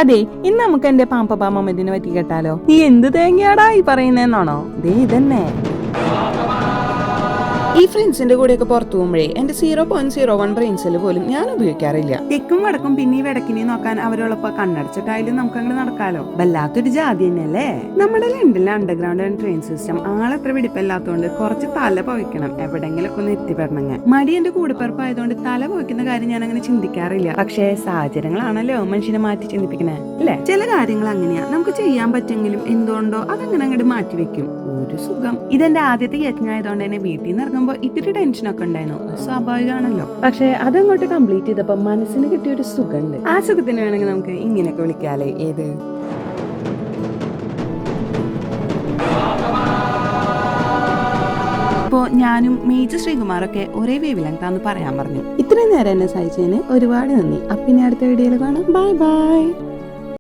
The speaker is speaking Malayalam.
അതെ, ഇന്ന് നമുക്ക് എന്റെ പാമ്പ മൊമെന്റിനെ പറ്റി കേട്ടാലോ? നീ എന്ത് തേങ്ങയാടാ ഈ പറയുന്നേന്നാണോ? ദേ ഇതന്നെ. ഈ ഫ്രണ്ട്സിന്റെ കൂടെയൊക്കെ പുറത്തു പോകുമ്പോഴേ എന്റെ 0.01 ബ്രെയിൻ സെല് പോലും ഞാൻ ഉപയോഗിക്കാറില്ല. തെക്കും വടക്കും പിന്നെ വെടക്കിനെയും നോക്കാൻ അവരോടൊപ്പം കണ്ണടച്ചിട്ടായാലും നമുക്ക് അങ്ങനെ നടക്കാലോ. വല്ലാത്തൊരു ജാതി തന്നെയല്ലേ നമ്മുടെ ലണ്ടനിലെ അണ്ടർഗ്രൗണ്ട് ട്രെയിൻ സിസ്റ്റം. ആളെത്ര പിടിപ്പല്ലാത്തോണ്ട് കുറച്ച് തല പോയിക്കണം, എവിടെങ്കിലൊക്കെ ഒന്ന് എത്തിപ്പെടണമെങ്കിൽ. മടി എന്റെ കൂടെപ്പിറപ്പായതുകൊണ്ട് തല പോയിക്കുന്ന കാര്യം ഞാൻ അങ്ങനെ ചിന്തിക്കാറില്ല. പക്ഷേ സാഹചര്യങ്ങളാണല്ലോ മനുഷ്യനെ മാറ്റി ചിന്തിപ്പിക്കണേ അല്ലേ? ചില കാര്യങ്ങൾ അങ്ങനെയാ, നമുക്ക് ചെയ്യാൻ പറ്റെങ്കിലും എന്തുകൊണ്ടോ അതങ്ങനെ അങ്ങോട്ട് മാറ്റി വെക്കും. ഒരു സുഖം. ഇതെന്റെ ആദ്യത്തെ യജ്ഞായതുകൊണ്ട് തന്നെ വീട്ടിൽ നിന്ന് ഇറങ്ങുമ്പോ ഇത്തിരി ടെൻഷനൊക്കെ ഉണ്ടായിരുന്നു, സ്വാഭാവികമാണല്ലോ. പക്ഷെ അതങ്ങോട്ട് കംപ്ലീറ്റ് ചെയ്തപ്പോ മനസ്സിന് കിട്ടിയൊരു സുഖമുണ്ട്. ആ സുഖത്തിന് വേണമെങ്കിൽ നമുക്ക് ഇങ്ങനെയൊക്കെ വിളിക്കാലേ. ഏത്? ഇപ്പോ ഞാനും മേജർ ശ്രീകുമാറൊക്കെ ഒരേ വേവ് ലെങ്താന്ന് പറയാൻ പറഞ്ഞു. ഇത്രയും നേരം എന്നെ സഹിച്ചതിന് ഒരുപാട് നന്ദി. അപ്പിന്നെ അടുത്ത വീഡിയോയിൽ കാണാം. Bye bye.